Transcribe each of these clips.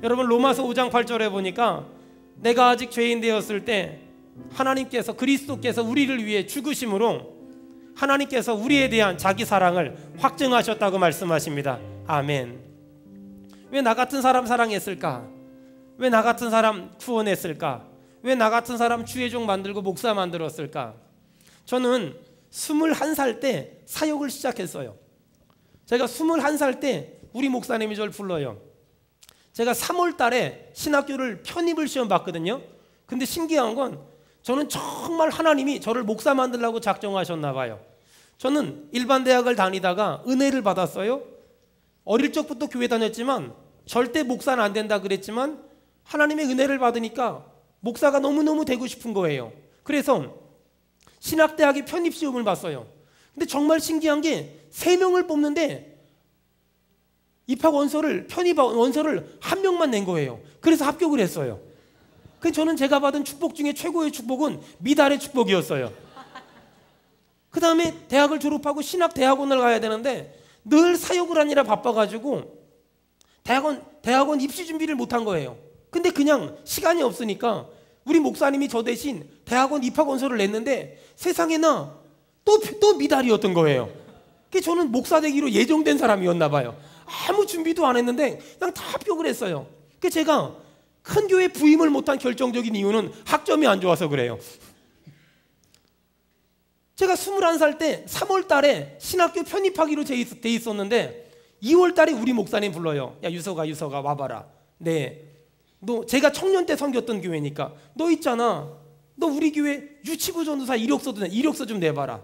여러분 로마서 5장 8절에 보니까 내가 아직 죄인 되었을 때 하나님께서 그리스도께서 우리를 위해 죽으심으로 하나님께서 우리에 대한 자기 사랑을 확증하셨다고 말씀하십니다. 아멘. 왜 나 같은 사람 사랑했을까? 왜 나 같은 사람 구원했을까? 왜 나 같은 사람 주의 종 만들고 목사 만들었을까? 저는 21살 때 사역을 시작했어요. 제가 21살 때 우리 목사님이 저를 불러요. 제가 3월 달에 신학교를 편입을 시험 봤거든요. 근데 신기한 건 저는 정말 하나님이 저를 목사 만들려고 작정하셨나 봐요. 저는 일반 대학을 다니다가 은혜를 받았어요. 어릴 적부터 교회 다녔지만 절대 목사는 안 된다 그랬지만 하나님의 은혜를 받으니까 목사가 너무너무 되고 싶은 거예요. 그래서 신학대학에 편입시험을 봤어요. 근데 정말 신기한 게 3명을 뽑는데 입학 원서를 편입 원서를 1명만 낸 거예요. 그래서 합격을 했어요. 그 저는 제가 받은 축복 중에 최고의 축복은 미달의 축복이었어요. 그 다음에 대학을 졸업하고 신학대학원을 가야 되는데 늘 사역을 하느라 바빠가지고 대학원 입시 준비를 못한 거예요. 근데 그냥 시간이 없으니까 우리 목사님이 저 대신 대학원 입학 원서를 냈는데 세상에나 또 미달이었던 거예요. 그래서 저는 목사 되기로 예정된 사람이었나 봐요. 아무 준비도 안 했는데 그냥 다 합격을 했어요. 그래서 제가 큰 교회 부임을 못한 결정적인 이유는 학점이 안 좋아서 그래요. 제가 21살 때 3월 달에 신학교 편입하기로 돼 있었는데 2월 달에 우리 목사님 불러요. 야 유서가 와봐라. 네, 너 제가 청년 때 섬겼던 교회니까 너 있잖아. 너 우리 교회 유치부 전도사 이력서 좀 내봐라.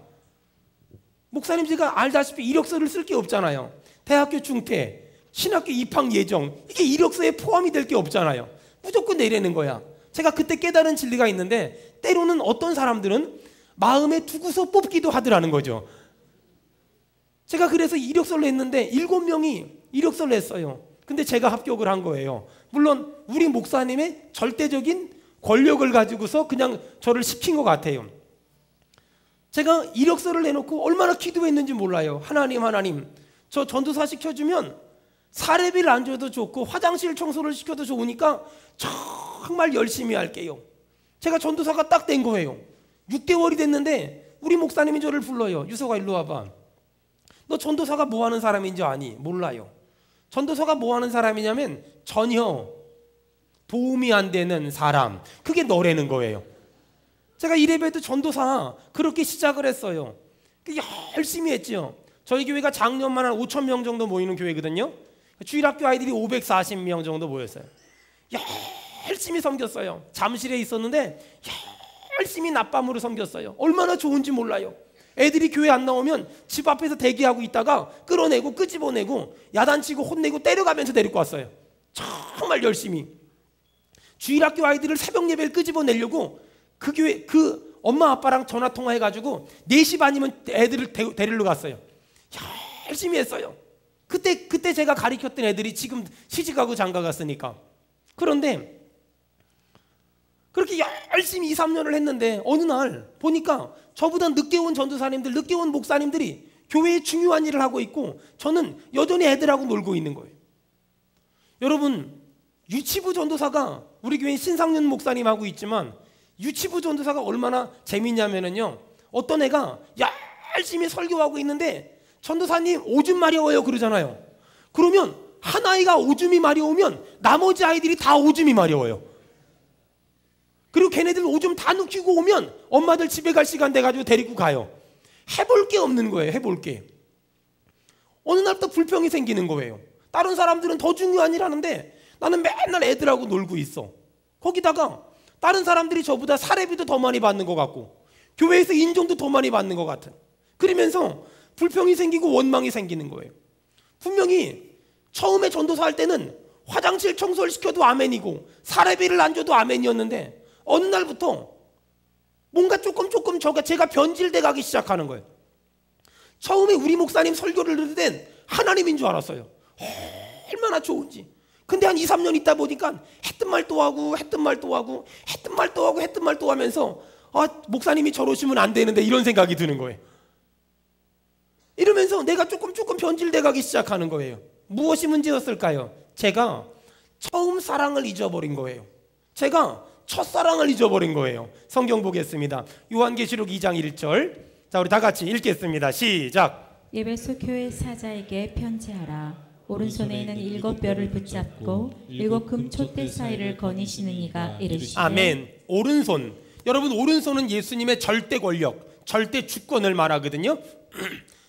목사님 제가 알다시피 이력서를 쓸 게 없잖아요. 대학교 중퇴, 신학교 입학 예정 이게 이력서에 포함이 될 게 없잖아요. 무조건 내라는 거야. 제가 그때 깨달은 진리가 있는데 때로는 어떤 사람들은 마음에 두고서 뽑기도 하더라는 거죠. 제가 그래서 이력서를 냈는데 7명이 이력서를 냈어요. 근데 제가 합격을 한 거예요. 물론 우리 목사님의 절대적인 권력을 가지고서 그냥 저를 시킨 것 같아요. 제가 이력서를 내놓고 얼마나 기도했는지 몰라요. 하나님 저 전도사 시켜주면 사례비를 안 줘도 좋고 화장실 청소를 시켜도 좋으니까 정말 열심히 할게요. 제가 전도사가 딱 된 거예요. 6개월이 됐는데 우리 목사님이 저를 불러요. 유서가 일로 와봐. 너 전도사가 뭐 하는 사람인지 아니? 몰라요. 전도사가 뭐 하는 사람이냐면 전혀 도움이 안 되는 사람. 그게 너라는 거예요. 제가 이래봬도 전도사 그렇게 시작을 했어요. 열심히 했죠. 저희 교회가 작년만 한 5,000명 정도 모이는 교회거든요. 주일학교 아이들이 540명 정도 모였어요. 열심히 섬겼어요. 잠실에 있었는데 열심히 낮밤으로 섬겼어요. 얼마나 좋은지 몰라요. 애들이 교회 안 나오면 집 앞에서 대기하고 있다가 끌어내고 끄집어내고 야단치고 혼내고 때려가면서 데리고 왔어요. 정말 열심히. 주일학교 아이들을 새벽 예배를 끄집어내려고 그 교회 그 엄마 아빠랑 전화 통화해가지고 4시 반이면 애들을 데리러 갔어요. 열심히 했어요. 그때 제가 가르쳤던 애들이 지금 시집가고 장가갔으니까. 그런데 그렇게 열심히 2, 3년을 했는데 어느 날 보니까 저보다 늦게 온 전도사님들, 늦게 온 목사님들이 교회에 중요한 일을 하고 있고 저는 여전히 애들하고 놀고 있는 거예요. 여러분, 유치부 전도사가 우리 교회 신상윤 목사님하고 있지만 유치부 전도사가 얼마나 재밌냐면요, 어떤 애가 열심히 설교하고 있는데 전도사님 오줌 마려워요 그러잖아요. 그러면 한 아이가 오줌이 마려우면 나머지 아이들이 다 오줌이 마려워요. 그리고 걔네들 오줌 다 눕히고 오면 엄마들 집에 갈 시간 돼가지고 데리고 가요. 해볼 게 없는 거예요. 해볼 게. 어느 날부터 불평이 생기는 거예요. 다른 사람들은 더 중요한 일 하는데 나는 맨날 애들하고 놀고 있어. 거기다가 다른 사람들이 저보다 사례비도 더 많이 받는 것 같고 교회에서 인정도 더 많이 받는 것 같은, 그러면서 불평이 생기고 원망이 생기는 거예요. 분명히 처음에 전도사 할 때는 화장실 청소를 시켜도 아멘이고 사례비를 안 줘도 아멘이었는데 어느 날부터 뭔가 조금 제가 변질돼 가기 시작하는 거예요. 처음에 우리 목사님 설교를 들을 땐 하나님인 줄 알았어요. 얼마나 좋은지. 근데 한 2, 3년 있다 보니까 했던 말 또 하고 했던 말 또 하고 했던 말 또 하고 했던 말 또 하면서 목사님이 저러시면 안 되는데 이런 생각이 드는 거예요. 이러면서 내가 조금 변질돼 가기 시작하는 거예요. 무엇이 문제였을까요? 제가 처음 사랑을 잊어버린 거예요. 제가 첫사랑을 잊어버린 거예요. 성경 보겠습니다. 요한계시록 2장 1절. 자, 우리 다 같이 읽겠습니다. 시작. 에베소 교회 사자에게 편지하라. 오른손에 있는 7뼈를 붙잡고 7 금촛대 사이를 거니시는 이가 이르시되. 아멘. 오른손. 여러분, 오른손은 예수님의 절대 권력, 절대 주권을 말하거든요.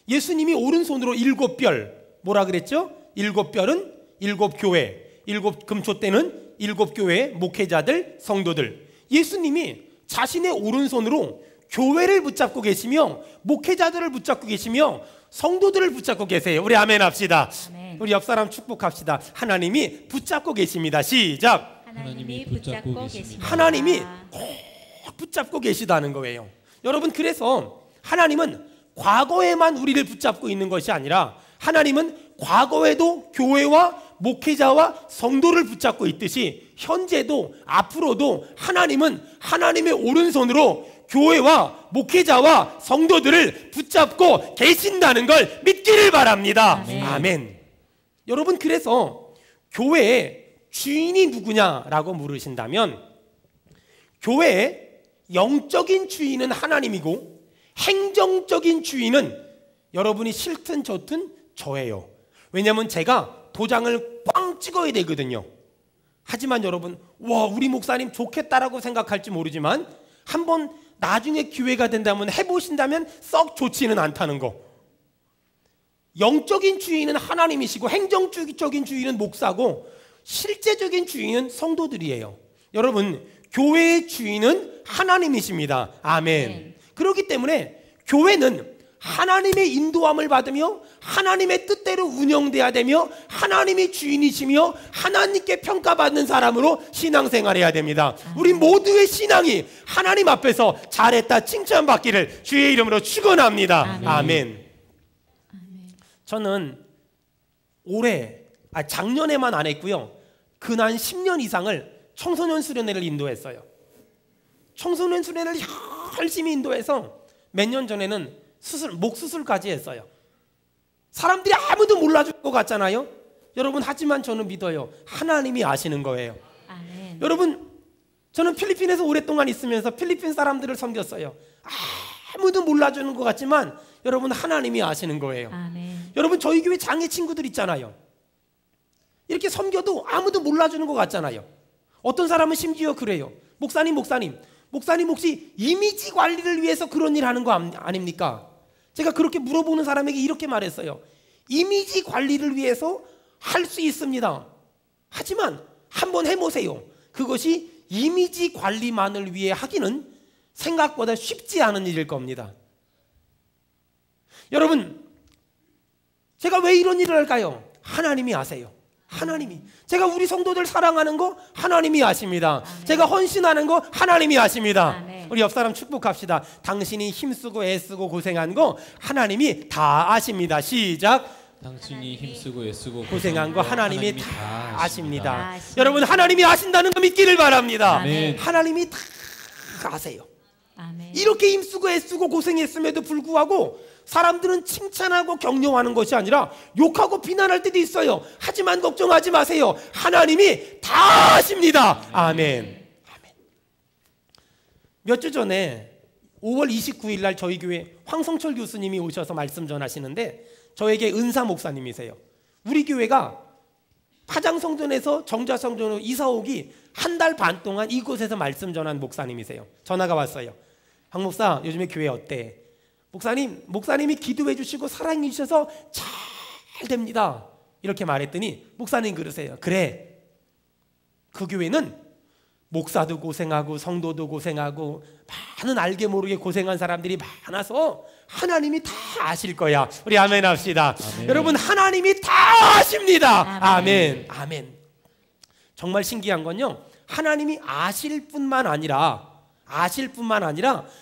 예수님이 오른손으로 7뼈, 뭐라 그랬죠? 7뼈는 7교회, 7 금촛대는 7교회 목회자들, 성도들. 예수님이 자신의 오른손으로 교회를 붙잡고 계시며 목회자들을 붙잡고 계시며 성도들을 붙잡고 계세요. 우리 아멘 합시다. 아멘. 우리 옆사람 축복합시다. 하나님이 붙잡고 계십니다. 시작. 하나님이 붙잡고 계십니다. 하나님이 꼭 붙잡고 계시다는 거예요. 여러분, 그래서 하나님은 과거에만 우리를 붙잡고 있는 것이 아니라 하나님은 과거에도 교회와 목회자와 성도를 붙잡고 있듯이 현재도 앞으로도 하나님은 하나님의 오른손으로 교회와 목회자와 성도들을 붙잡고 계신다는 걸 믿기를 바랍니다. 아멘. 아멘. 여러분, 그래서 교회의 주인이 누구냐라고 물으신다면 교회의 영적인 주인은 하나님이고 행정적인 주인은 여러분이 싫든 좋든 저예요. 왜냐하면 제가 도장을 꽝 찍어야 되거든요. 하지만 여러분, 와, 우리 목사님 좋겠다라고 생각할지 모르지만 한번 나중에 기회가 된다면 해보신다면 썩 좋지는 않다는 거. 영적인 주인은 하나님이시고 행정적인 주인은 목사고 실제적인 주인은 성도들이에요. 여러분, 교회의 주인은 하나님이십니다. 아멘. 그렇기 때문에 교회는 하나님의 인도함을 받으며 하나님의 뜻대로 운영돼야 되며 하나님이 주인이시며 하나님께 평가받는 사람으로 신앙생활해야 됩니다. 우리 모두의 신앙이 하나님 앞에서 잘했다 칭찬받기를 주의 이름으로 축원합니다. 아멘. 저는 작년에만 안 했고요. 근한 10년 이상을 청소년 수련회를 인도했어요. 청소년 수련회를 열심히 인도해서 몇 년 전에는 목 수술까지 했어요. 사람들이 아무도 몰라줄 것 같잖아요. 여러분, 하지만 저는 믿어요. 하나님이 아시는 거예요. 아멘. 여러분, 저는 필리핀에서 오랫동안 있으면서 필리핀 사람들을 섬겼어요. 아무도 몰라주는 것 같지만 여러분, 하나님이 아시는 거예요. 아멘. 여러분, 저희 교회 장애 친구들 있잖아요. 이렇게 섬겨도 아무도 몰라주는 것 같잖아요. 어떤 사람은 심지어 그래요. 목사님 혹시 이미지 관리를 위해서 그런 일 하는 거 아닙니까? 제가 그렇게 물어보는 사람에게 이렇게 말했어요. 이미지 관리를 위해서 할 수 있습니다. 하지만 한번 해보세요. 그것이 이미지 관리만을 위해 하기는 생각보다 쉽지 않은 일일 겁니다. 여러분, 제가 왜 이런 일을 할까요? 하나님이 아세요. 하나님이. 제가 우리 성도들 사랑하는 거 하나님이 아십니다. 아멘. 제가 헌신하는 거 하나님이 아십니다. 아멘. 우리 옆 사람 축복합시다. 당신이 힘쓰고 애쓰고 고생한 거 하나님이 다 아십니다. 시작. 당신이 힘쓰고 애쓰고 고생한 거 하나님이 다 아십니다. 아십니다. 여러분, 하나님이 아신다는 거 믿기를 바랍니다. 아멘. 하나님이 다 아세요. 아멘. 이렇게 힘쓰고 애쓰고 고생했음에도 불구하고 사람들은 칭찬하고 격려하는 것이 아니라 욕하고 비난할 때도 있어요. 하지만 걱정하지 마세요. 하나님이 다 아십니다. 아멘. 몇 주 전에 5월 29일 날 저희 교회 황성철 교수님이 오셔서 말씀 전하시는데 저에게 은사 목사님이세요. 우리 교회가 파장성전에서 정자성전으로 이사 오기 한 달 반 동안 이곳에서 말씀 전한 목사님이세요. 전화가 왔어요. 황 목사, 요즘에 교회 어때? 목사님이 기도해 주시고 사랑해 주셔서 잘 됩니다. 이렇게 말했더니 목사님 그러세요. 그래, 그 교회는 목사도 고생하고 성도도 고생하고 많은 알게 모르게 고생한 사람들이 많아서 하나님이 다 아실 거야. 우리 아멘 합시다. 아멘. 여러분, 하나님이 다 아십니다. 아멘. 아멘. 정말 신기한 건요, 하나님이 아실 뿐만 아니라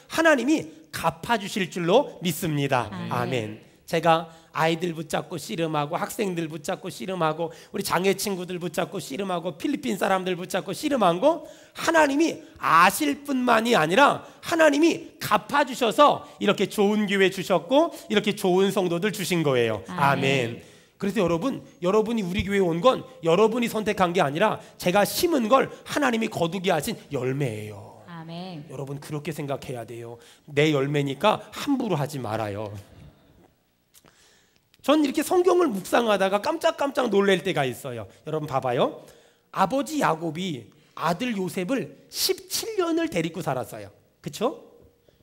하나님이 갚아주실 줄로 믿습니다. 아멘. 제가 아이들 붙잡고 씨름하고 학생들 붙잡고 씨름하고 우리 장애 친구들 붙잡고 씨름하고 필리핀 사람들 붙잡고 씨름한 거 하나님이 아실 뿐만이 아니라 하나님이 갚아주셔서 이렇게 좋은 교회 주셨고 이렇게 좋은 성도들 주신 거예요. 아멘. 그래서 여러분이 우리 교회에 온 건 여러분이 선택한 게 아니라 제가 심은 걸 하나님이 거두게 하신 열매예요. 아멘. 여러분 그렇게 생각해야 돼요. 내 열매니까 함부로 하지 말아요. 전 이렇게 성경을 묵상하다가 깜짝깜짝 놀랄 때가 있어요. 여러분 봐봐요. 아버지 야곱이 아들 요셉을 17년을 데리고 살았어요. 그렇죠?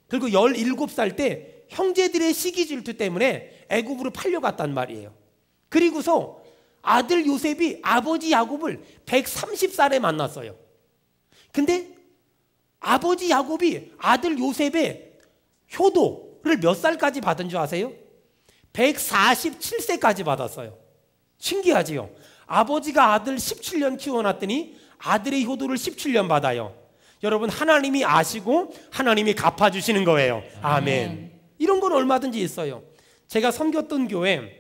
그리고 17살 때 형제들의 시기 질투 때문에 애굽으로 팔려갔단 말이에요. 그리고서 아들 요셉이 아버지 야곱을 130살에 만났어요. 근데 아버지 야곱이 아들 요셉의 효도를 몇 살까지 받은 줄 아세요? 147세까지 받았어요. 신기하지요? 아버지가 아들 17년 키워놨더니 아들의 효도를 17년 받아요. 여러분 하나님이 아시고 하나님이 갚아주시는 거예요. 아멘. 이런 건 얼마든지 있어요. 제가 섬겼던 교회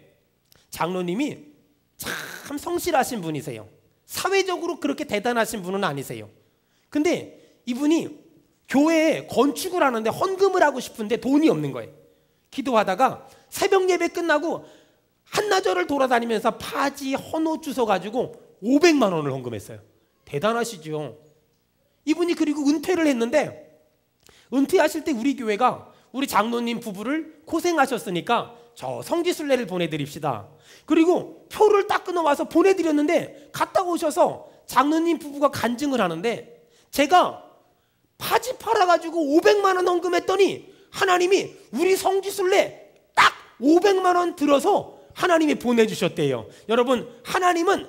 장로님이 참 성실하신 분이세요. 사회적으로 그렇게 대단하신 분은 아니세요. 근데 이분이 교회에 건축을 하는데 헌금을 하고 싶은데 돈이 없는 거예요. 기도하다가 새벽 예배 끝나고 한나절을 돌아다니면서 파지, 헌옷 주워 가지고 500만 원을 헌금했어요. 대단하시죠. 이분이 그리고 은퇴를 했는데 은퇴하실 때 우리 교회가 우리 장로님 부부를 고생하셨으니까 저 성지순례를 보내드립시다. 그리고 표를 딱 끊어와서 보내드렸는데 갔다 오셔서 장로님 부부가 간증을 하는데 제가 파지 팔아가지고 500만 원 헌금했더니 하나님이 우리 성지순례 딱 500만 원 들어서 하나님이 보내주셨대요. 여러분 하나님은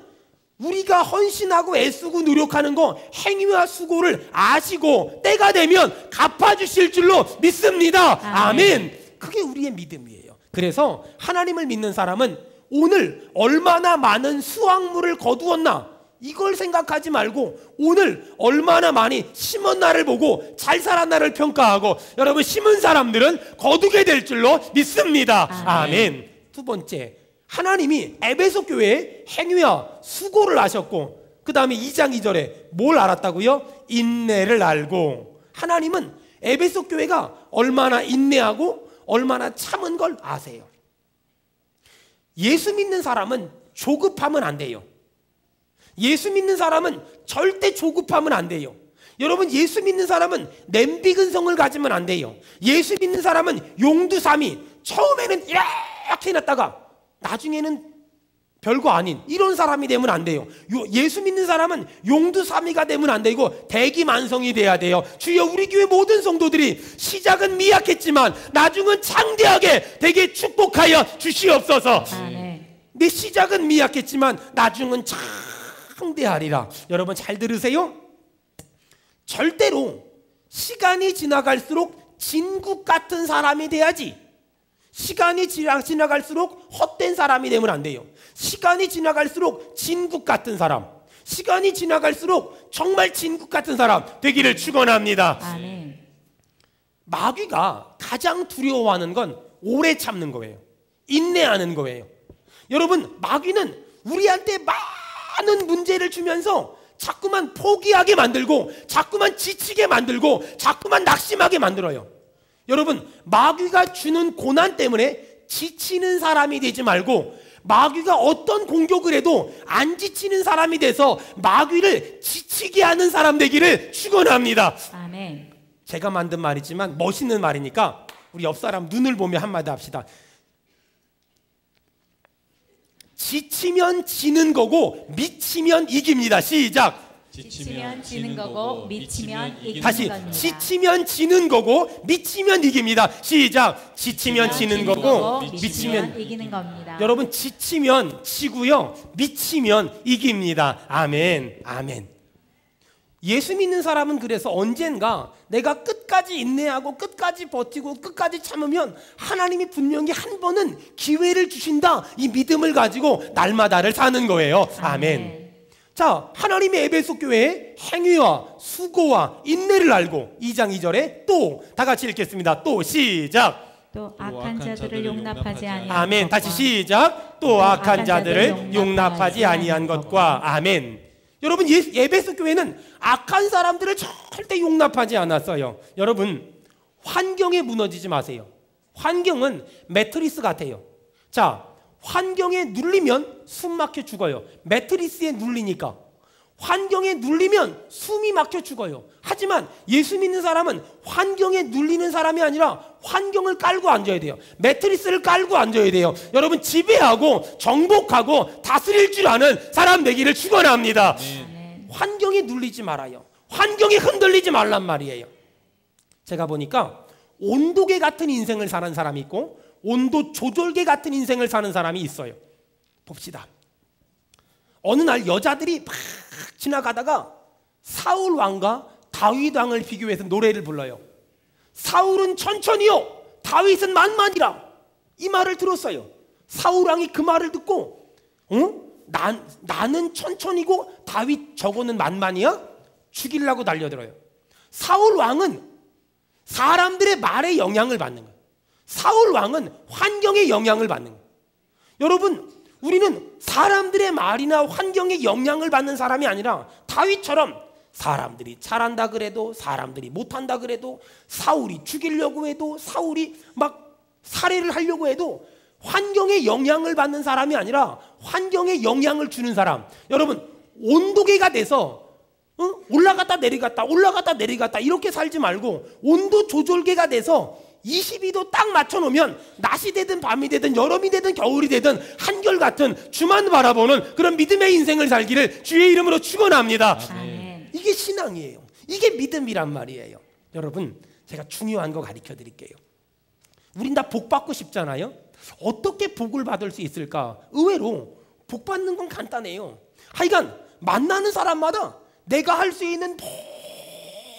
우리가 헌신하고 애쓰고 노력하는 거 행위와 수고를 아시고 때가 되면 갚아주실 줄로 믿습니다. 아멘. 그게 우리의 믿음이에요. 그래서 하나님을 믿는 사람은 오늘 얼마나 많은 수확물을 거두었나 이걸 생각하지 말고 오늘 얼마나 많이 심은 날을 보고 잘 자란 날을 평가하고 여러분 심은 사람들은 거두게 될 줄로 믿습니다. 아멘. 두 번째, 하나님이 에베소 교회에 행위와 수고를 아셨고 그 다음에 2장 2절에 뭘 알았다고요? 인내를 알고. 하나님은 에베소 교회가 얼마나 인내하고 얼마나 참은 걸 아세요. 예수 믿는 사람은 조급하면 안 돼요. 예수 믿는 사람은 절대 조급하면 안 돼요. 여러분 예수 믿는 사람은 냄비근성을 가지면 안 돼요. 예수 믿는 사람은 용두삼이 처음에는 이렇게 해놨다가 나중에는 별거 아닌 이런 사람이 되면 안 돼요. 예수 믿는 사람은 용두삼이가 되면 안 되고 대기만성이 돼야 돼요. 주여 우리 교회 모든 성도들이 시작은 미약했지만 나중은 창대하게 되게 축복하여 주시옵소서. 내 시작은 미약했지만 나중은 창대하리라. 여러분 잘 들으세요. 절대로 시간이 지나갈수록 진국 같은 사람이 돼야지 시간이 지나갈수록 헛된 사람이 되면 안 돼요. 시간이 지나갈수록 진국 같은 사람, 시간이 지나갈수록 정말 진국 같은 사람 되기를 축원합니다. 아멘. 마귀가 가장 두려워하는 건 오래 참는 거예요. 인내하는 거예요. 여러분 마귀는 우리한테 많은 문제를 주면서 자꾸만 포기하게 만들고 자꾸만 지치게 만들고 자꾸만 낙심하게 만들어요. 여러분 마귀가 주는 고난 때문에 지치는 사람이 되지 말고 마귀가 어떤 공격을 해도 안 지치는 사람이 돼서 마귀를 지치게 하는 사람 되기를 축원합니다. 아멘. 제가 만든 말이지만 멋있는 말이니까 우리 옆 사람 눈을 보며 한마디 합시다. 지치면 지는 거고 미치면 이깁니다. 시작. 지치면 지는 거고 미치면 이기는 다시 겁니다. 지치면 지는 거고 미치면 이깁니다. 시작. 지치면 지는 거고 미치면 이기는 겁니다. 여러분 지치면 지고요 미치면 이깁니다. 아멘. 아멘. 예수 믿는 사람은 그래서 언젠가 내가 끝까지 인내하고 끝까지 버티고 끝까지 참으면 하나님이 분명히 한 번은 기회를 주신다 이 믿음을 가지고 날마다를 사는 거예요. 아멘. 자, 하나님의 에베소 교회의 행위와 수고와 인내를 알고 2장 2절에 또 다 같이 읽겠습니다. 또 시작. 또 악한 자들을 용납하지 아니한 아멘. 것과 다시 시작. 또 악한 자들을 용납하지 아니한 것과. 아멘. 여러분 에베소 교회는 악한 사람들을 절대 용납하지 않았어요. 여러분 환경에 무너지지 마세요. 환경은 매트리스 같아요. 자, 환경에 눌리면 숨 막혀 죽어요. 매트리스에 눌리니까. 환경에 눌리면 숨이 막혀 죽어요. 하지만 예수 믿는 사람은 환경에 눌리는 사람이 아니라 환경을 깔고 앉아야 돼요. 매트리스를 깔고 앉아야 돼요. 여러분, 지배하고 정복하고 다스릴 줄 아는 사람 되기를 축원합니다. 환경에 눌리지 말아요. 환경에 흔들리지 말란 말이에요. 제가 보니까 온도계 같은 인생을 사는 사람이 있고 온도 조절계 같은 인생을 사는 사람이 있어요. 봅시다. 어느 날 여자들이 막 지나가다가 사울 왕과 다윗 왕을 비교해서 노래를 불러요. 사울은 천천히요, 다윗은 만만이라. 이 말을 들었어요. 사울 왕이 그 말을 듣고 나는 천천히고 다윗 저거는 만만이야? 죽이려고 달려들어요. 사울 왕은 사람들의 말에 영향을 받는 거예요. 사울 왕은 환경에 영향을 받는 거예요. 여러분, 우리는 사람들의 말이나 환경에 영향을 받는 사람이 아니라 다윗처럼 사람들이 잘한다 그래도, 사람들이 못한다 그래도, 사울이 죽이려고 해도, 사울이 막 살해를 하려고 해도 환경에 영향을 받는 사람이 아니라 환경에 영향을 주는 사람. 여러분, 온도계가 돼서 올라갔다 내려갔다 올라갔다 내려갔다 이렇게 살지 말고 온도 조절계가 돼서 22도 딱 맞춰놓으면 낮이 되든 밤이 되든 여름이 되든 겨울이 되든 한결같은 주만 바라보는 그런 믿음의 인생을 살기를 주의 이름으로 축원합니다. 아멘. 이게 신앙이에요. 이게 믿음이란 말이에요. 여러분, 제가 중요한 거 가르쳐 드릴게요. 우린 다 복 받고 싶잖아요. 어떻게 복을 받을 수 있을까? 의외로 복 받는 건 간단해요. 하여간 만나는 사람마다 내가 할 수 있는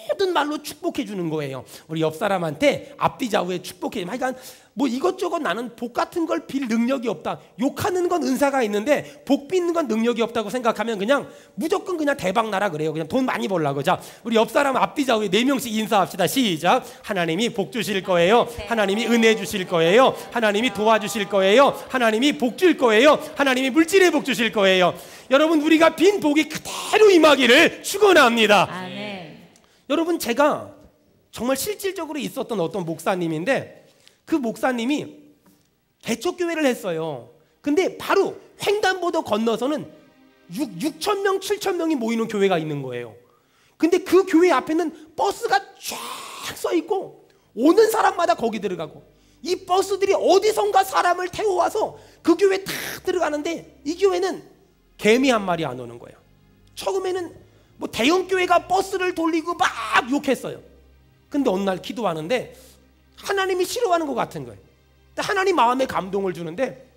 모든 말로 축복해 주는 거예요. 우리 옆 사람한테 앞뒤 좌우에 축복해. 하여간 뭐 이것저것 나는 복 같은 걸 빌 능력이 없다. 욕하는 건 은사가 있는데 복 빚는 건 능력이 없다고 생각하면 그냥 무조건 그냥 대박 나라 그래요. 그냥 돈 많이 벌라고. 자, 우리 옆 사람 앞뒤 좌우에 4명씩 인사합시다. 시작. 하나님이 복 주실 거예요. 하나님이 은혜 주실 거예요. 하나님이 도와주실 거예요. 하나님이 복 줄 거예요. 하나님이 물질의 복 주실 거예요. 여러분, 우리가 빈 복이 그대로 임하기를 축원합니다. 아멘. 여러분, 제가 정말 실질적으로 있었던 어떤 목사님인데 그 목사님이 개척교회를 했어요. 근데 바로 횡단보도 건너서는 6,000명, 7,000명이 모이는 교회가 있는 거예요. 근데 그 교회 앞에는 버스가 쫙 서 있고 오는 사람마다 거기 들어가고 이 버스들이 어디선가 사람을 태워와서 그 교회에 다 들어가는데 이 교회는 개미 한 마리 안 오는 거예요. 처음에는 뭐 대형 교회가 버스를 돌리고 막 욕했어요. 근데 어느 날 기도하는데 하나님이 싫어하는 것 같은 거예요. 하나님 마음에 감동을 주는데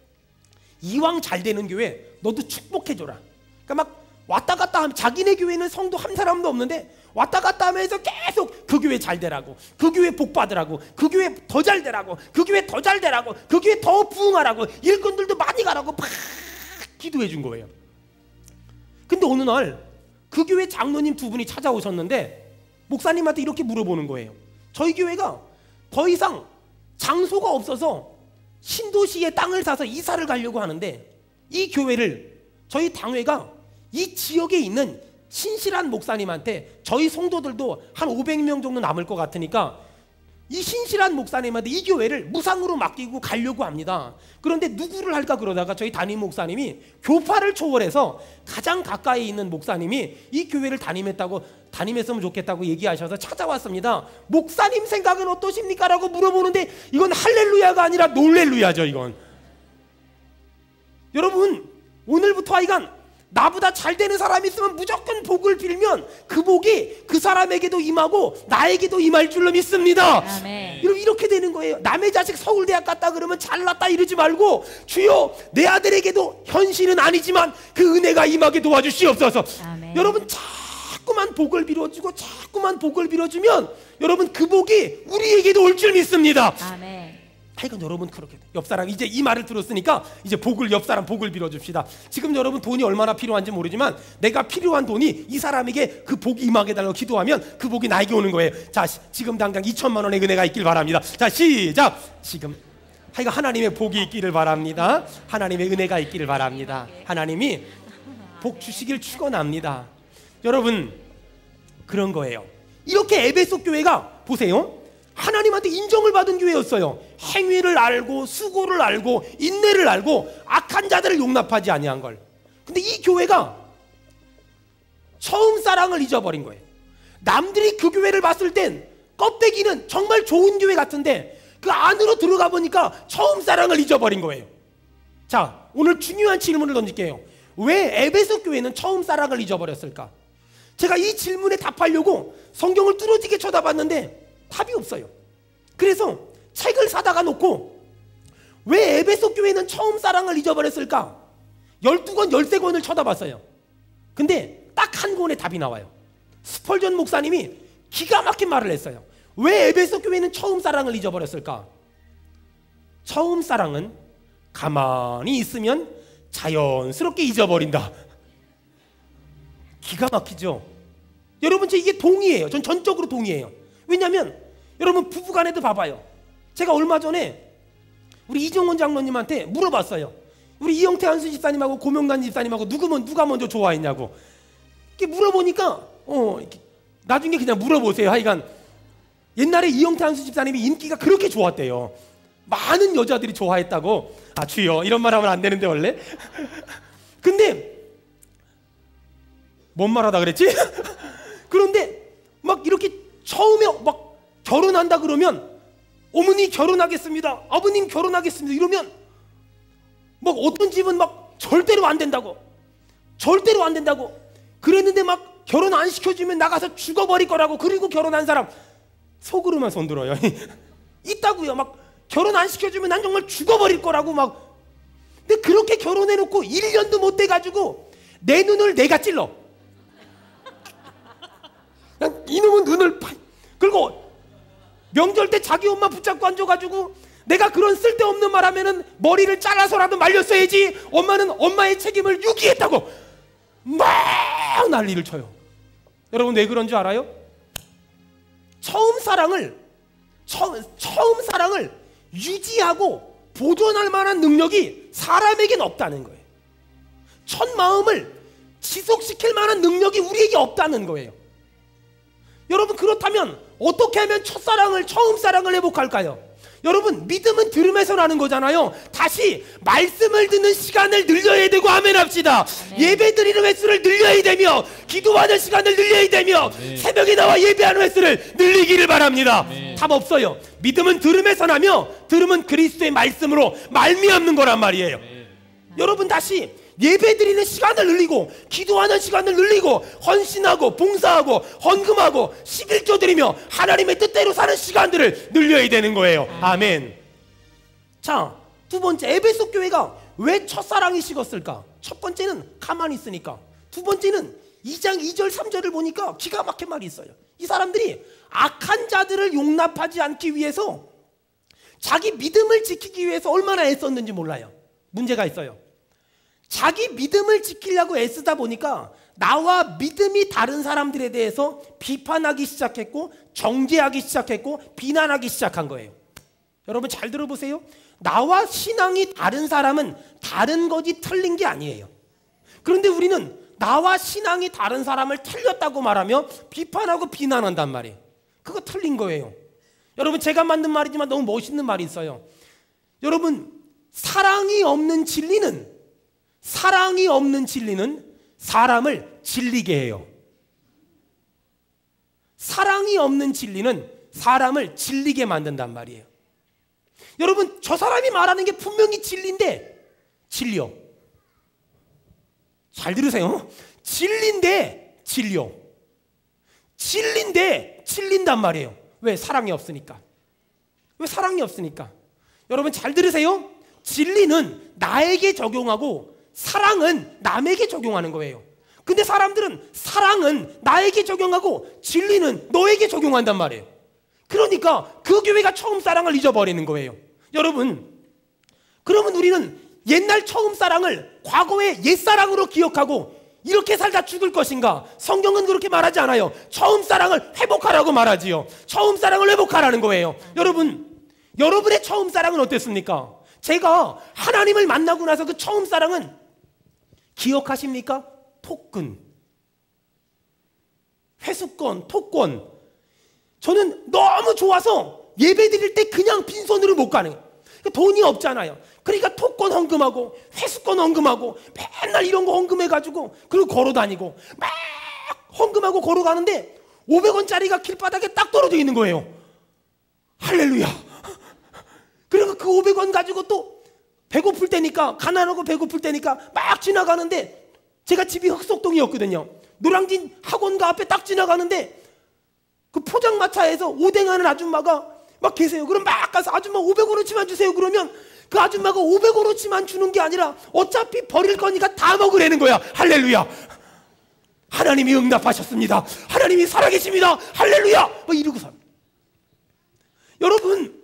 이왕 잘 되는 교회 너도 축복해줘라. 그러니까 막 왔다 갔다 하면 자기네 교회는 성도 한 사람도 없는데 왔다 갔다 하면서 계속 그 교회 잘 되라고, 그 교회 복 받으라고, 그 교회 더 잘 되라고, 그 교회 더 잘 되라고, 그 교회 더 부흥하라고, 일꾼들도 많이 가라고 막 기도해 준 거예요. 근데 어느 날 그 교회 장로님 2분이 찾아오셨는데 목사님한테 이렇게 물어보는 거예요. 저희 교회가 더 이상 장소가 없어서 신도시에 땅을 사서 이사를 가려고 하는데 이 교회를 저희 당회가 이 지역에 있는 신실한 목사님한테 저희 성도들도 한 500명 정도 남을 것 같으니까 이 신실한 목사님한테 이 교회를 무상으로 맡기고 가려고 합니다. 그런데 누구를 할까 그러다가 저희 담임 목사님이 교파를 초월해서 가장 가까이 있는 목사님이 이 교회를 담임했으면 좋겠다고 얘기하셔서 찾아왔습니다. 목사님 생각은 어떠십니까? 라고 물어보는데 이건 할렐루야가 아니라 놀렐루야죠. 이건 여러분, 오늘부터 하여간 나보다 잘 되는 사람이 있으면 무조건 복을 빌면 그 복이 그 사람에게도 임하고 나에게도 임할 줄로 믿습니다. 아멘. 이렇게 되는 거예요. 남의 자식 서울대학 갔다 그러면 잘났다 이러지 말고 주여 내 아들에게도 현실은 아니지만 그 은혜가 임하게 도와주시옵소서. 아멘. 여러분, 자꾸만 복을 빌어주고 자꾸만 복을 빌어주면 여러분 그 복이 우리에게도 올 줄 믿습니다. 아멘. 하여간 여러분 그렇게 옆 사람 이제 이 말을 들었으니까 이제 복을 옆 사람 복을 빌어줍시다. 지금 여러분 돈이 얼마나 필요한지 모르지만 내가 필요한 돈이 이 사람에게 그 복이 임하게 달라고 기도하면 그 복이 나에게 오는 거예요. 자, 지금 당장 2,000만 원의 은혜가 있길 바랍니다. 자, 시작. 지금 하여간 하나님의 복이 있기를 바랍니다. 하나님의 은혜가 있기를 바랍니다. 하나님이 복 주시길 축원합니다. 여러분, 그런 거예요. 이렇게 에베소 교회가 보세요. 하나님한테 인정을 받은 교회였어요. 행위를 알고 수고를 알고 인내를 알고 악한 자들을 용납하지 아니한 걸. 근데 이 교회가 처음 사랑을 잊어버린 거예요. 남들이 그 교회를 봤을 땐 껍데기는 정말 좋은 교회 같은데 그 안으로 들어가 보니까 처음 사랑을 잊어버린 거예요. 자, 오늘 중요한 질문을 던질게요. 왜 에베소 교회는 처음 사랑을 잊어버렸을까? 제가 이 질문에 답하려고 성경을 뚫어지게 쳐다봤는데 답이 없어요. 그래서 책을 사다가 놓고 왜 에베소 교회는 처음 사랑을 잊어버렸을까? 12권, 13권을 쳐다봤어요. 근데 딱 한 권에 답이 나와요. 스펄전 목사님이 기가 막힌 말을 했어요. 왜 에베소 교회는 처음 사랑을 잊어버렸을까? 처음 사랑은 가만히 있으면 자연스럽게 잊어버린다. 기가 막히죠? 여러분, 저 이게 동의해요. 전 전적으로 동의해요. 왜냐하면 여러분 부부간에도 봐봐요. 제가 얼마 전에 우리 이정원 장로님한테 물어봤어요. 우리 이영태 한수 집사님하고 고명단 집사님하고 누가 먼저 좋아했냐고. 이렇게 물어보니까 이렇게 나중에 그냥 물어보세요. 하여간 옛날에 이영태 한수 집사님이 인기가 그렇게 좋았대요. 많은 여자들이 좋아했다고. 아, 주여, 이런 말 하면 안 되는데 원래. 근데 뭔 말하다 그랬지? 그런데 막 이렇게 처음에 막 결혼한다 그러면 어머니 결혼하겠습니다, 아버님 결혼하겠습니다 이러면 막 어떤 집은 막 절대로 안 된다고 그랬는데 막 결혼 안 시켜주면 나가서 죽어버릴 거라고. 그리고 결혼한 사람 속으로만 손들어요. 있다고요. 막 결혼 안 시켜주면 난 정말 죽어버릴 거라고 막. 근데 그렇게 결혼해놓고 1년도 못 돼가지고 내 눈을 내가 찔러. 그냥 이놈은 눈을 그리고 명절 때 자기 엄마 붙잡고 앉아가지고 내가 그런 쓸데없는 말 하면은 머리를 잘라서라도 말렸어야지, 엄마는 엄마의 책임을 유기했다고 막 난리를 쳐요. 여러분 왜 그런 줄 알아요? 처음 사랑을 유지하고 보존할 만한 능력이 사람에겐 없다는 거예요. 첫 마음을 지속시킬 만한 능력이 우리에게 없다는 거예요. 여러분, 그렇다면 어떻게 하면 처음 사랑을 회복할까요? 여러분, 믿음은 들음에서 나는 거잖아요. 다시 말씀을 듣는 시간을 늘려야 되고, 아멘 합시다. 예배 드리는 횟수를 늘려야 되며, 기도하는 시간을 늘려야 되며, 새벽에 나와 예배하는 횟수를 늘리기를 바랍니다. 답 없어요. 믿음은 들음에서 나며, 들음은 그리스도의 말씀으로 말미암는 거란 말이에요. 여러분, 다시 예배 드리는 시간을 늘리고, 기도하는 시간을 늘리고, 헌신하고 봉사하고 헌금하고 11조 드리며 하나님의 뜻대로 사는 시간들을 늘려야 되는 거예요. 아멘. 자, 두 번째, 에베소 교회가 왜 첫사랑이 식었을까? 첫 번째는 가만히 있으니까. 두 번째는 2장 2절 3절을 보니까 기가 막힌 말이 있어요. 이 사람들이 악한 자들을 용납하지 않기 위해서, 자기 믿음을 지키기 위해서 얼마나 애썼는지 몰라요. 문제가 있어요. 자기 믿음을 지키려고 애쓰다 보니까 나와 믿음이 다른 사람들에 대해서 비판하기 시작했고, 정죄하기 시작했고, 비난하기 시작한 거예요. 여러분 잘 들어보세요. 나와 신앙이 다른 사람은 다른 거지 틀린 게 아니에요. 그런데 우리는 나와 신앙이 다른 사람을 틀렸다고 말하며 비판하고 비난한단 말이에요. 그거 틀린 거예요. 여러분, 제가 만든 말이지만 너무 멋있는 말이 있어요. 여러분, 사랑이 없는 진리는 사람을 질리게 해요. 사랑이 없는 진리는 사람을 질리게 만든단 말이에요. 여러분, 저 사람이 말하는 게 분명히 진리인데 질려. 잘 들으세요. 진리인데 질려. 진리인데 질린단 말이에요. 왜? 사랑이 없으니까. 왜? 사랑이 없으니까. 여러분 잘 들으세요. 진리는 나에게 적용하고 사랑은 남에게 적용하는 거예요. 근데 사람들은 사랑은 나에게 적용하고 진리는 너에게 적용한단 말이에요. 그러니까 그 교회가 처음 사랑을 잊어버리는 거예요. 여러분, 그러면 우리는 옛날 처음 사랑을 과거의 옛사랑으로 기억하고 이렇게 살다 죽을 것인가? 성경은 그렇게 말하지 않아요. 처음 사랑을 회복하라고 말하지요. 처음 사랑을 회복하라는 거예요. 여러분, 여러분의 처음 사랑은 어땠습니까? 제가 하나님을 만나고 나서 그 처음 사랑은 기억하십니까? 토큰, 회수권, 토권. 저는 너무 좋아서 예배 드릴 때 그냥 빈손으로 못 가는 거예요. 돈이 없잖아요. 그러니까 토건 헌금하고 회수권 헌금하고 맨날 이런 거 헌금해가지고 그리고 걸어다니고 막 헌금하고 걸어가는데 500원짜리가 길바닥에 딱 떨어져 있는 거예요. 할렐루야. 그리고 그 500원 가지고 또 배고플 때니까, 가난하고 배고플 때니까 막 지나가는데, 제가 집이 흑석동이었거든요. 노량진 학원가 앞에 딱 지나가는데 그 포장마차에서 오뎅하는 아줌마가 막 계세요. 그럼 막 가서 아줌마 500원어치만 주세요. 그러면 그 아줌마가 500원어치만 주는 게 아니라 어차피 버릴 거니까 다 먹으라는 거야. 할렐루야. 하나님이 응답하셨습니다. 하나님이 살아계십니다. 할렐루야. 뭐 이러고 삽니다. 여러분,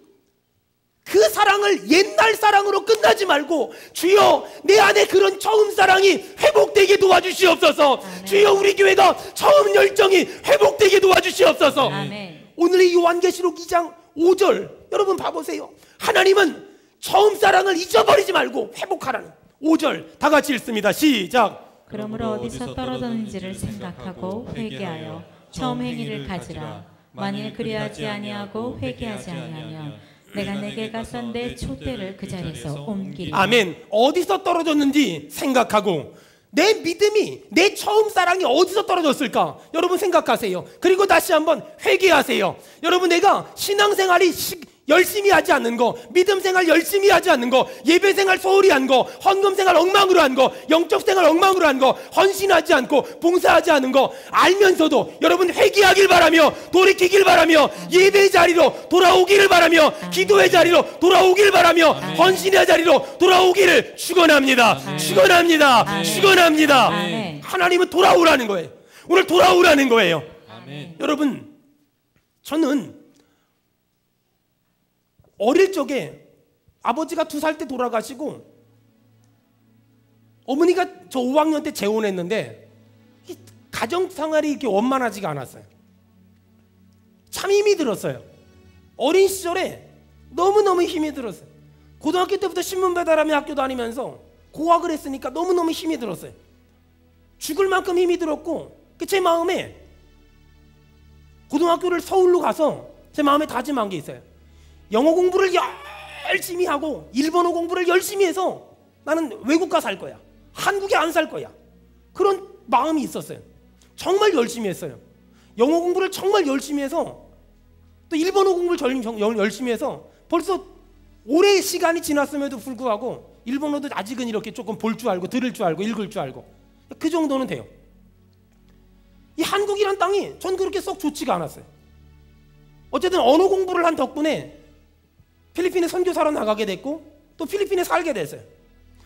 그 사랑을 옛날 사랑으로 끝나지 말고, 주여 내 안에 그런 처음 사랑이 회복되게 도와주시옵소서. 아멘. 주여 우리 교회가 처음 열정이 회복되게 도와주시옵소서. 아멘. 오늘의 요한계시록 2장 5절 여러분 봐보세요. 하나님은 처음 사랑을 잊어버리지 말고 회복하라는 5절 다 같이 읽습니다. 시작. 그러므로 어디서 떨어졌는지를 생각하고 회개하여 처음 행위를 가지라. 만일 그리하지 아니하고 회개하지 아니하면 내가 내게 가서 내 촛대를 그 자리에서 옮기리라. 아멘. 어디서 떨어졌는지 생각하고, 내 믿음이, 내 처음 사랑이 어디서 떨어졌을까? 여러분 생각하세요. 그리고 다시 한번 회개하세요. 여러분, 내가 신앙생활이 열심히 하지 않는 거, 믿음생활 열심히 하지 않는 거, 예배생활 소홀히 한 거, 헌금생활 엉망으로 한 거, 영적생활 엉망으로 한 거, 헌신하지 않고 봉사하지 않은 거 알면서도 여러분 회개하길 바라며, 돌이키길 바라며, 예배의 자리로 돌아오기를 바라며, 기도의 자리로 돌아오기를 바라며, 헌신의 자리로 돌아오기를 축원합니다. 축원합니다. 축원합니다. 하나님은 돌아오라는 거예요. 오늘 돌아오라는 거예요. 아멘. 여러분, 저는 어릴 적에 아버지가 2살 때 돌아가시고 어머니가 저 5학년 때 재혼했는데 가정생활이 이렇게 원만하지가 않았어요. 참 힘이 들었어요. 어린 시절에 너무너무 힘이 들었어요. 고등학교 때부터 신문 배달하며 학교 다니면서 고학을 했으니까 너무너무 힘이 들었어요. 죽을 만큼 힘이 들었고, 제 마음에 고등학교를 서울로 가서 제 마음에 다짐한 게 있어요. 영어 공부를 열심히 하고 일본어 공부를 열심히 해서 나는 외국 가 살 거야. 한국에 안 살 거야. 그런 마음이 있었어요. 정말 열심히 했어요. 영어 공부를 정말 열심히 해서 또 일본어 공부를 열심히 해서 벌써 오래 시간이 지났음에도 불구하고 일본어도 아직은 이렇게 조금 볼 줄 알고 들을 줄 알고 읽을 줄 알고 그 정도는 돼요. 이 한국이란 땅이 전 그렇게 썩 좋지가 않았어요. 어쨌든 언어 공부를 한 덕분에 필리핀에 선교사로 나가게 됐고 또 필리핀에 살게 됐어요.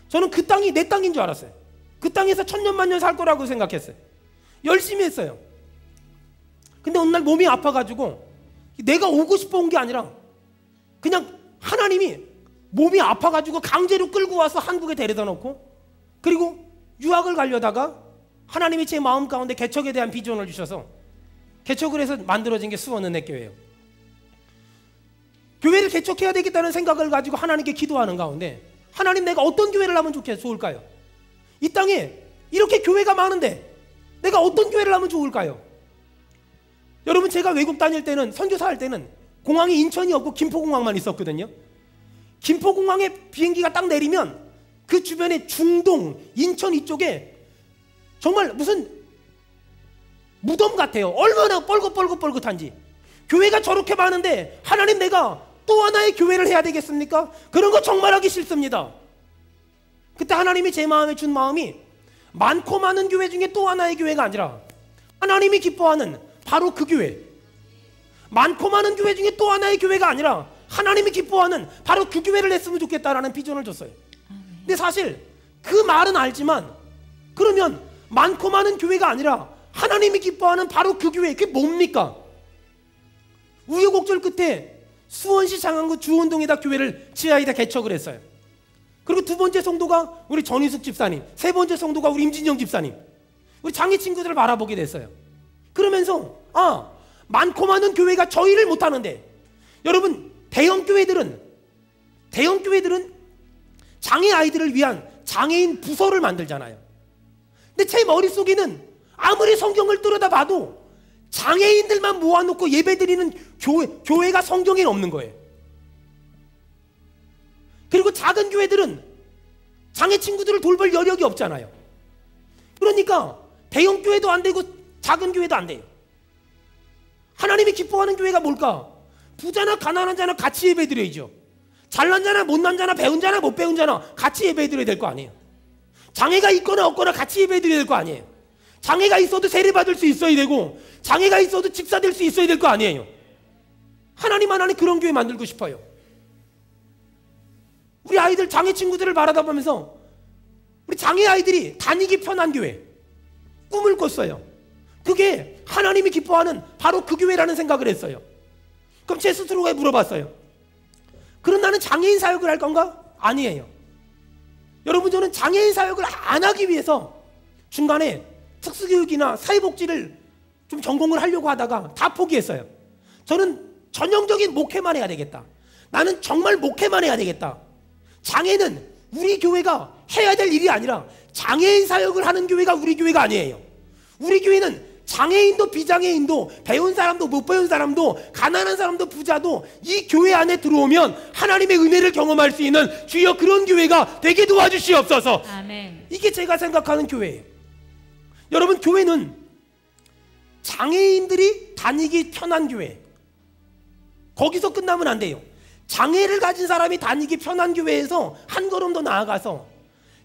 저는 그 땅이 내 땅인 줄 알았어요. 그 땅에서 천년만년 살 거라고 생각했어요. 열심히 했어요. 근데 어느 날 몸이 아파가지고 내가 오고 싶어 온 게 아니라 그냥 하나님이 몸이 아파가지고 강제로 끌고 와서 한국에 데려다 놓고, 그리고 유학을 가려다가 하나님이 제 마음 가운데 개척에 대한 비전을 주셔서 개척을 해서 만들어진 게 수원은혜교회예요. 교회를 개척해야 되겠다는 생각을 가지고 하나님께 기도하는 가운데, 하나님 내가 어떤 교회를 하면 좋을까요? 이 땅에 이렇게 교회가 많은데 내가 어떤 교회를 하면 좋을까요? 여러분, 제가 외국 다닐 때는, 선교사 할 때는 공항이 인천이었고 김포공항만 있었거든요. 김포공항에 비행기가 딱 내리면 그 주변에 중동, 인천 이쪽에 정말 무슨 무덤 같아요. 얼마나 뻘긋한지. 교회가 저렇게 많은데 하나님 내가 또 하나의 교회를 해야 되겠습니까? 그런 거 정말 하기 싫습니다. 그때 하나님이 제 마음에 준 마음이 많고 많은 교회 중에 또 하나의 교회가 아니라 하나님이 기뻐하는 바로 그 교회, 많고 많은 교회 중에 또 하나의 교회가 아니라 하나님이 기뻐하는 바로 그 교회를 했으면 좋겠다라는 비전을 줬어요. 근데 사실 그 말은 알지만, 그러면 많고 많은 교회가 아니라 하나님이 기뻐하는 바로 그 교회, 그게 뭡니까? 우여곡절 끝에 수원시 장안구 주원동에다 교회를 지하에다 개척을 했어요. 그리고 두 번째 성도가 우리 전희숙 집사님, 세 번째 성도가 우리 임진영 집사님, 우리 장애 친구들을 바라보게 됐어요. 그러면서 많고 많은 교회가 저희를 못하는데, 여러분 대형 교회들은 장애 아이들을 위한 장애인 부서를 만들잖아요. 근데 제 머릿속에는 아무리 성경을 들여다봐도 장애인들만 모아놓고 예배드리는 교회가 성경에는 없는 거예요. 그리고 작은 교회들은 장애 친구들을 돌볼 여력이 없잖아요. 그러니까 대형 교회도 안 되고 작은 교회도 안 돼요. 하나님이 기뻐하는 교회가 뭘까? 부자나 가난한 자나 같이 예배드려야죠. 잘난 자나 못난 자나 배운 자나 못 배운 자나 같이 예배드려야 될 거 아니에요. 장애가 있거나 없거나 같이 예배드려야 될 거 아니에요. 장애가 있어도 세례받을 수 있어야 되고 장애가 있어도 집사될 수 있어야 될 거 아니에요. 하나님 그런 교회 만들고 싶어요. 우리 아이들 장애 친구들을 바라다 보면서 우리 장애 아이들이 다니기 편한 교회 꿈을 꿨어요. 그게 하나님이 기뻐하는 바로 그 교회라는 생각을 했어요. 그럼 제 스스로가 물어봤어요. 그럼 나는 장애인 사역을 할 건가? 아니에요. 여러분, 저는 장애인 사역을 안 하기 위해서 중간에 특수교육이나 사회복지를 좀 전공을 하려고 하다가 다 포기했어요. 저는 전형적인 목회만 해야 되겠다. 나는 정말 목회만 해야 되겠다. 장애는 우리 교회가 해야 될 일이 아니라 장애인 사역을 하는 교회가 우리 교회가 아니에요. 우리 교회는 장애인도 비장애인도 배운 사람도 못 배운 사람도 가난한 사람도 부자도 이 교회 안에 들어오면 하나님의 은혜를 경험할 수 있는 주여 그런 교회가 되게 도와주시옵소서. 아멘. 이게 제가 생각하는 교회예요. 여러분, 교회는 장애인들이 다니기 편한 교회, 거기서 끝나면 안 돼요. 장애를 가진 사람이 다니기 편한 교회에서 한 걸음 더 나아가서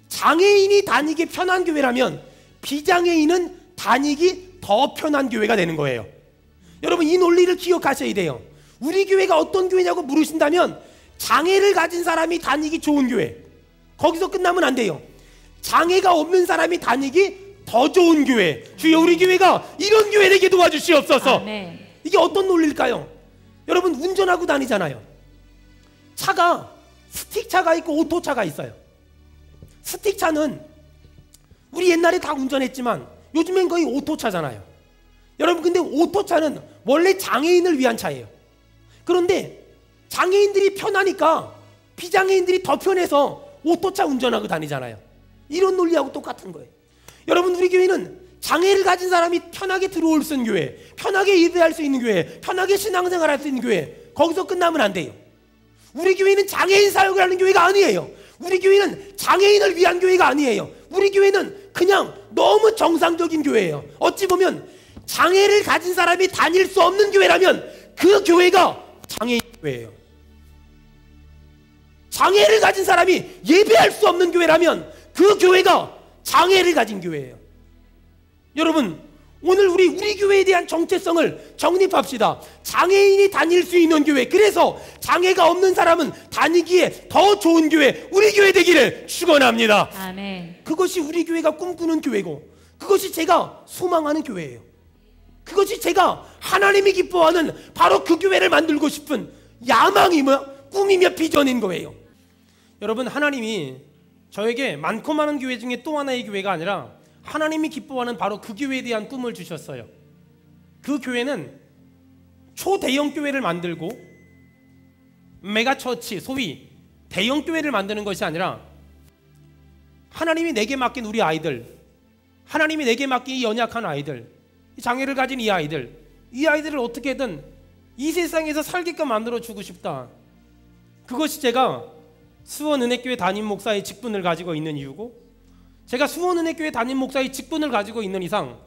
장애인이 다니기 편한 교회라면 비장애인은 다니기 더 편한 교회가 되는 거예요. 여러분, 이 논리를 기억하셔야 돼요. 우리 교회가 어떤 교회냐고 물으신다면 장애를 가진 사람이 다니기 좋은 교회, 거기서 끝나면 안 돼요. 장애가 없는 사람이 다니기 더 좋은 교회, 주여 우리 교회가 이런 교회 되게 도와주시옵소서. 아멘. 이게 어떤 논리일까요? 여러분, 운전하고 다니잖아요. 차가 스틱차가 있고 오토차가 있어요. 스틱차는 우리 옛날에 다 운전했지만 요즘엔 거의 오토차잖아요. 여러분, 근데 오토차는 원래 장애인을 위한 차예요. 그런데 장애인들이 편하니까 비장애인들이 더 편해서 오토차 운전하고 다니잖아요. 이런 논리하고 똑같은 거예요. 여러분, 우리 교회는 장애를 가진 사람이 편하게 들어올 수 있는 교회, 편하게 예배할 수 있는 교회, 편하게 신앙생활 할 수 있는 교회, 거기서 끝나면 안 돼요. 우리 교회는 장애인 사역을 하는 교회가 아니에요. 우리 교회는 장애인을 위한 교회가 아니에요. 우리 교회는 그냥 너무 정상적인 교회예요. 어찌 보면 장애를 가진 사람이 다닐 수 없는 교회라면 그 교회가 장애인 교회예요. 장애를 가진 사람이 예배할 수 없는 교회라면 그 교회가 장애를 가진 교회예요. 여러분, 오늘 우리 교회에 대한 정체성을 정립합시다. 장애인이 다닐 수 있는 교회, 그래서 장애가 없는 사람은 다니기에 더 좋은 교회, 우리 교회 되기를 축원합니다. 아멘. 그것이 우리 교회가 꿈꾸는 교회고, 그것이 제가 소망하는 교회예요. 그것이 제가 하나님이 기뻐하는 바로 그 교회를 만들고 싶은 야망이며 꿈이며 비전인 거예요. 여러분, 하나님이 저에게 많고 많은 교회 중에 또 하나의 교회가 아니라 하나님이 기뻐하는 바로 그 교회에 대한 꿈을 주셨어요. 그 교회는 초대형 교회를 만들고 메가처치, 소위 대형 교회를 만드는 것이 아니라 하나님이 내게 맡긴 우리 아이들, 하나님이 내게 맡긴 이 연약한 아이들, 장애를 가진 이 아이들을 어떻게든 이 세상에서 살게끔 만들어주고 싶다. 그것이 제가 수원은혜교회 담임 목사의 직분을 가지고 있는 이유고, 제가 수원은혜교회 담임 목사의 직분을 가지고 있는 이상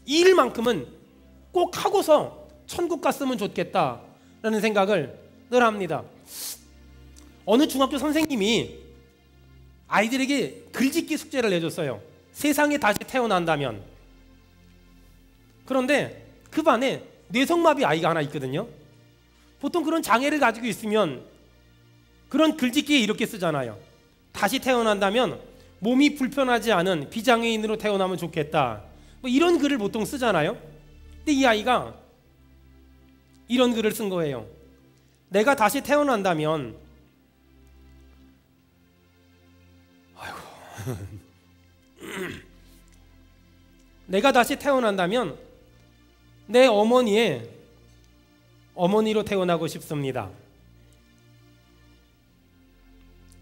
이 일만큼은 꼭 하고서 천국 갔으면 좋겠다라는 생각을 늘 합니다. 어느 중학교 선생님이 아이들에게 글짓기 숙제를 내줬어요. 세상에 다시 태어난다면. 그런데 그 반에 뇌성마비 아이가 하나 있거든요. 보통 그런 장애를 가지고 있으면 그런 글짓기에 이렇게 쓰잖아요. 다시 태어난다면 몸이 불편하지 않은 비장애인으로 태어나면 좋겠다, 뭐 이런 글을 보통 쓰잖아요. 근데 이 아이가 이런 글을 쓴 거예요. 내가 다시 태어난다면, 내가 다시 태어난다면 내 어머니의 어머니로 태어나고 싶습니다.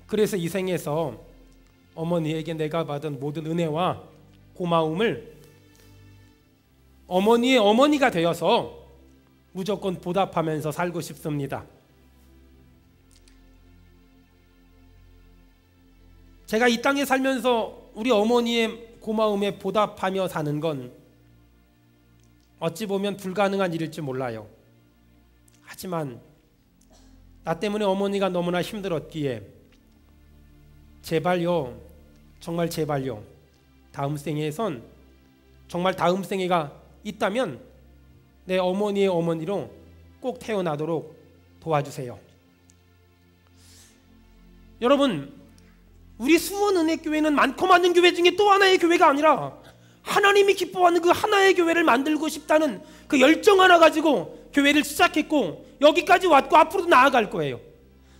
그래서 이 생에서 어머니에게 내가 받은 모든 은혜와 고마움을 어머니의 어머니가 되어서 무조건 보답하면서 살고 싶습니다. 제가 이 땅에 살면서 우리 어머니의 고마움에 보답하며 사는 건 어찌 보면 불가능한 일일지 몰라요. 하지만 나 때문에 어머니가 너무나 힘들었기에 제발요, 정말 제발요, 다음 생에선 정말 다음 생애가 있다면 내 어머니의 어머니로 꼭 태어나도록 도와주세요. 여러분, 우리 수원은혜교회는 많고 많은 교회 중에 또 하나의 교회가 아니라 하나님이 기뻐하는 그 하나의 교회를 만들고 싶다는 그 열정 하나 가지고 교회를 시작했고 여기까지 왔고 앞으로도 나아갈 거예요.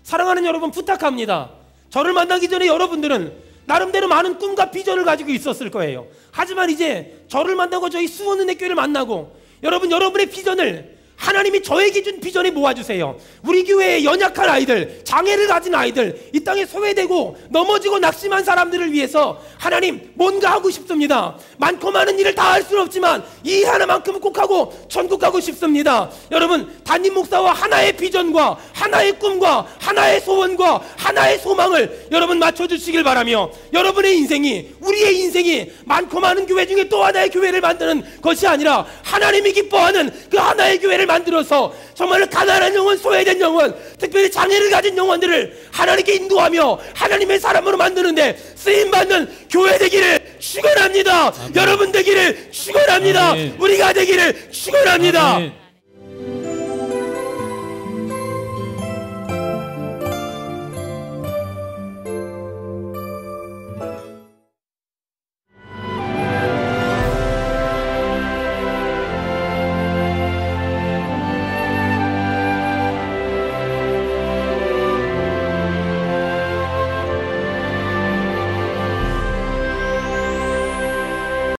사랑하는 여러분, 부탁합니다. 저를 만나기 전에 여러분들은 나름대로 많은 꿈과 비전을 가지고 있었을 거예요. 하지만 이제 저를 만나고 저희 수원은혜교회를 만나고 여러분의 비전을 하나님이 저에게 준 비전에 모아주세요. 우리 교회의 연약한 아이들, 장애를 가진 아이들, 이 땅에 소외되고 넘어지고 낙심한 사람들을 위해서 하나님 뭔가 하고 싶습니다. 많고 많은 일을 다 할 수는 없지만 이 하나만큼은 꼭 하고 천국 가고 싶습니다. 여러분, 담임 목사와 하나의 비전과 하나의 꿈과 하나의 소원과 하나의 소망을 여러분 맞춰주시길 바라며 여러분의 인생이, 우리의 인생이 많고 많은 교회 중에 또 하나의 교회를 만드는 것이 아니라 하나님이 기뻐하는 그 하나의 교회를 만들어서 정말로 가난한 영혼, 소외된 영혼, 특별히 장애를 가진 영혼들을 하나님께 인도하며 하나님의 사람으로 만드는데 쓰임받는 교회 되기를 축원합니다. 여러분 되기를 축원합니다. 우리가 되기를 축원합니다.